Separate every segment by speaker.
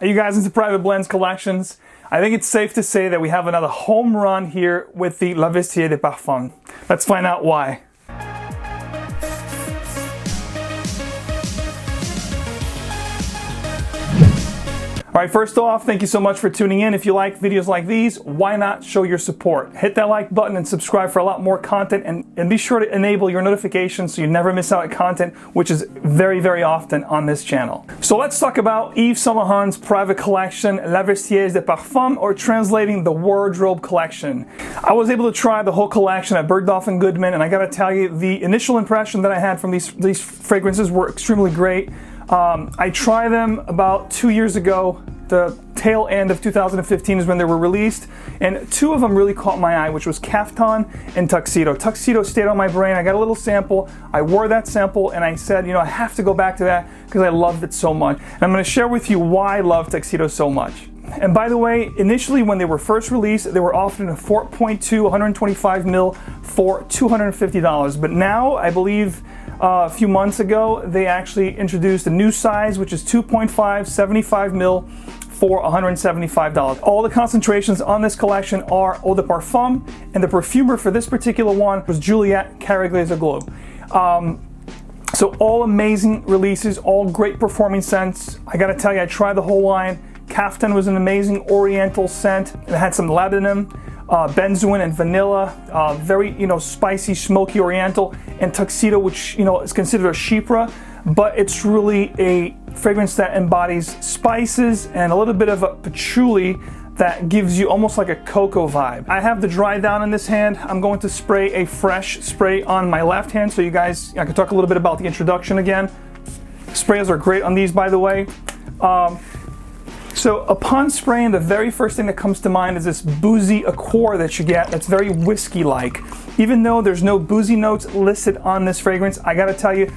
Speaker 1: Are you guys into private blends collections? I think it's safe to say that we have another home run here with the Vestiaire de Parfums. Let's find out why. Alright, first off, thank you so much for tuning in. If you like videos like these, why not show your support? Hit that like button and subscribe for a lot more content, and be sure to enable your notifications so you never miss out on content, which is very, very often on this channel. So let's talk about Yves Saint Laurent's private collection, Vestiaire de Parfums, or translating the wardrobe collection. I was able to try the whole collection at Bergdorf and Goodman, and I gotta tell you, the initial impression that I had from these fragrances were extremely great. I tried them about 2 years ago. The tail end of 2015 is when they were released, and two of them really caught my eye, which was CAFTAN and TUXEDO. TUXEDO stayed on my brain. I got a little sample. I wore that sample, and I said, you know, I have to go back to that because I loved it so much. And I'm going to share with you why I love TUXEDO so much. And by the way, initially when they were first released, they were offered in a 4.2 125 ml for $250. But now, I believe a few months ago, they actually introduced a new size, which is 2.5 75 ml for $175. All the concentrations on this collection are Eau de Parfum, and the perfumer for this particular one was Juliette Carré-Glazerglow. So all amazing releases, all great performing scents. I gotta tell you, I tried the whole line. CAFTAN was an amazing oriental scent. It had some laudanum, benzoin, and vanilla. Very, spicy, smoky oriental. And TUXEDO, which, is considered a chypre, but it's really a fragrance that embodies spices and a little bit of a patchouli that gives you almost like a cocoa vibe. I have the dry down in this hand. I'm going to spray a fresh spray on my left hand, so you guys, I can talk a little bit about the introduction again. Sprays are great on these, by the way. So upon spraying, the very first thing that comes to mind is this boozy accord that you get that's very whiskey-like. Even though there's no boozy notes listed on this fragrance, I gotta tell you,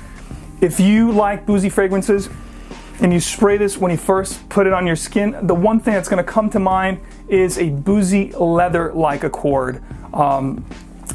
Speaker 1: if you like boozy fragrances and you spray this when you first put it on your skin, the one thing that's gonna come to mind is a boozy leather-like accord.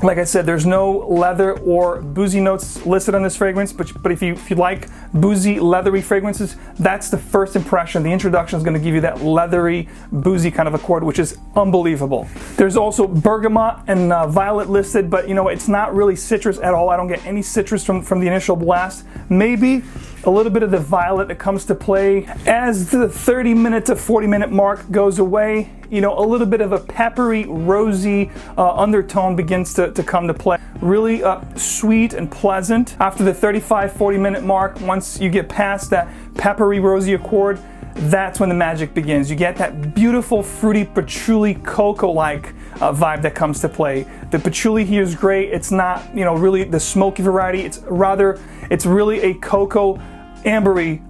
Speaker 1: Like I said, there's no leather or boozy notes listed on this fragrance, but if you like boozy, leathery fragrances, that's the first impression. The introduction is going to give you that leathery, boozy kind of accord, which is unbelievable. There's also bergamot and violet listed, but it's not really citrus at all. I don't get any citrus from the initial blast. Maybe a little bit of the violet that comes to play as the 30-minute to 40-minute mark goes away. A little bit of a peppery, rosy undertone begins to come to play. Really sweet and pleasant. After the 35-40 minute mark, once you get past that peppery, rosy accord, that's when the magic begins. You get that beautiful, fruity, patchouli, cocoa-like vibe that comes to play. The patchouli here is great. It's not, really the smoky variety. It's really a cocoa, ambery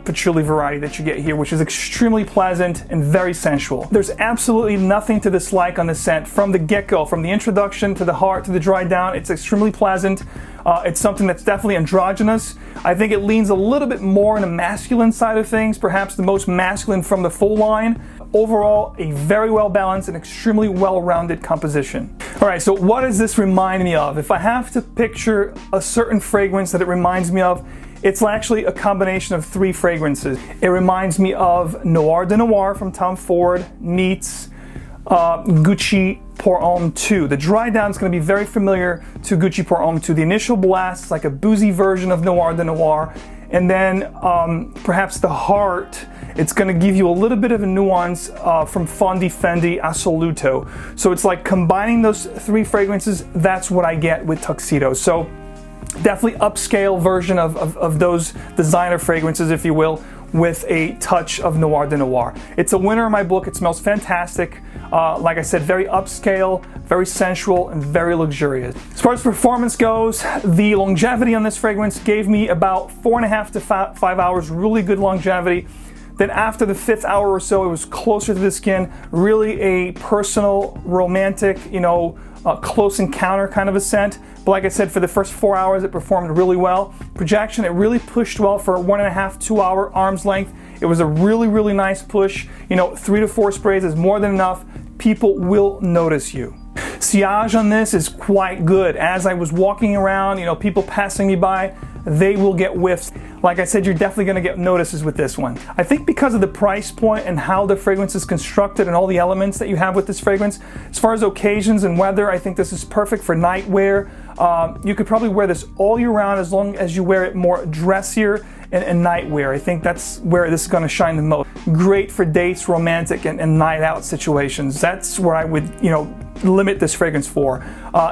Speaker 1: patchouli variety that you get here, which is extremely pleasant and very sensual. There's absolutely nothing to dislike on the scent from the get-go, from the introduction to the heart to the dry down. It's extremely pleasant. It's something that's definitely androgynous. I think it leans a little bit more on the masculine side of things, perhaps the most masculine from the full line. Overall, a very well balanced and extremely well-rounded composition. All right, so what does this remind me of? If I have to picture a certain fragrance that it reminds me of, it's actually a combination of three fragrances. It reminds me of Noir de Noir from Tom Ford meets Gucci Pour Homme 2. The dry down is going to be very familiar to Gucci Pour Homme 2. The initial blast is like a boozy version of Noir de Noir. And then perhaps the heart, it's going to give you a little bit of a nuance from Fondi Fendi Assoluto. So it's like combining those three fragrances, that's what I get with TUXEDO. So definitely upscale version of those designer fragrances, if you will, with a touch of Noir de Noir. It's a winner in my book. It smells fantastic. Like I said, very upscale, very sensual, and very luxurious. As far as performance goes, the longevity on this fragrance gave me about 4.5 to 5 hours, really good longevity. Then after the 5th hour or so, it was closer to the skin, really a personal, romantic, close encounter kind of a scent. But like I said, for the first 4 hours, it performed really well. Projection, it really pushed well for a 1.5, 2 hour arm's length. It was a really, really nice push. 3 to 4 sprays is more than enough. People will notice you. Sillage on this is quite good. As I was walking around, people passing me by, they will get whiffs. Like I said, you're definitely going to get notices with this one. I think because of the price point and how the fragrance is constructed and all the elements that you have with this fragrance, as far as occasions and weather, I think this is perfect for night wear. You could probably wear this all year round as long as you wear it more dressier and night wear. I think that's where this is going to shine the most. Great for dates, romantic, and night out situations. That's where I would, limit this fragrance for.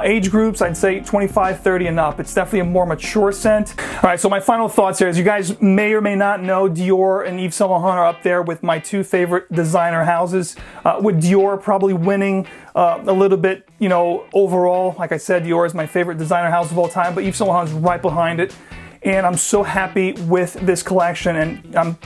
Speaker 1: Age groups, I'd say 25, 30 and up. It's definitely a more mature scent. All right, so my final thoughts here is you guys may or may not know Dior and Yves Saint Laurent are up there with my two favorite designer houses, with Dior probably winning a little bit, overall. Like I said, Dior is my favorite designer house of all time, but Yves Saint Laurent is right behind it. And I'm so happy with this collection, and I'm,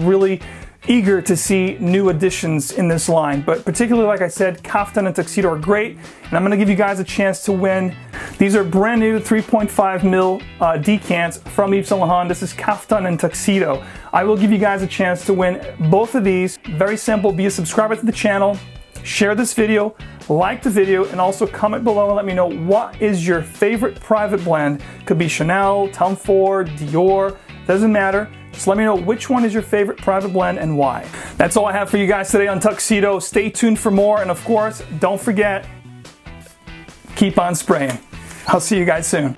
Speaker 1: really eager to see new additions in this line. But particularly, like I said, CAFTAN and Tuxedo are great, and I'm going to give you guys a chance to win. These are brand new 3.5 ml decants from Yves Saint Laurent. This is CAFTAN and Tuxedo. I will give you guys a chance to win both of these. Very simple. Be a subscriber to the channel, share this video, like the video, and also comment below and let me know what is your favorite private blend. Could be Chanel, Tom Ford, Dior, doesn't matter. Just let me know which one is your favorite private blend and why. That's all I have for you guys today on Tuxedo. Stay tuned for more, and of course, don't forget, keep on spraying. I'll see you guys soon.